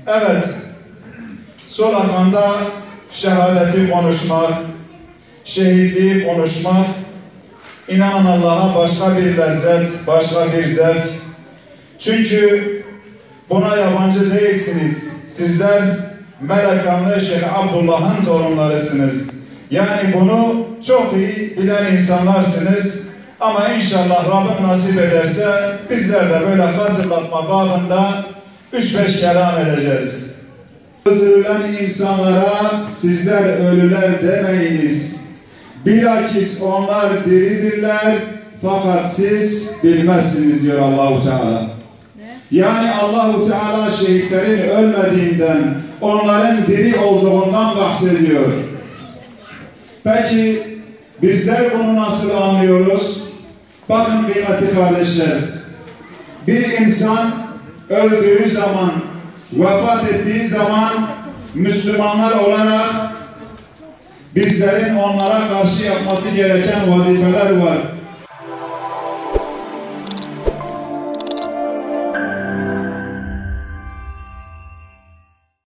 Evet, sol akanda şehadeti konuşmak, şehitliği konuşmak, inanın Allah'a başka bir lezzet, başka bir zevk. Çünkü buna yabancı değilsiniz. Sizler Melekanlı Şeyh Abdullah'ın torunlarısınız. Yani bunu çok iyi bilen insanlarsınız. Ama inşallah Rabbim nasip ederse bizler de böyle hatırlatma babında 3-5 kelam edeceğiz. Öldürülen insanlara sizler ölüler demeyiniz. Bilakis onlar diridirler fakat siz bilmezsiniz diyor Allah-u Teala. Yani Allah-u Teala şehitlerin ölmediğinden, onların diri olduğundan bahsediyor. Peki bizler bunu nasıl anlıyoruz? Bakın kıymetli kardeşler, bir insan öldüğü zaman, vefat ettiği zaman Müslümanlar olarak bizlerin onlara karşı yapması gereken vazifeler var.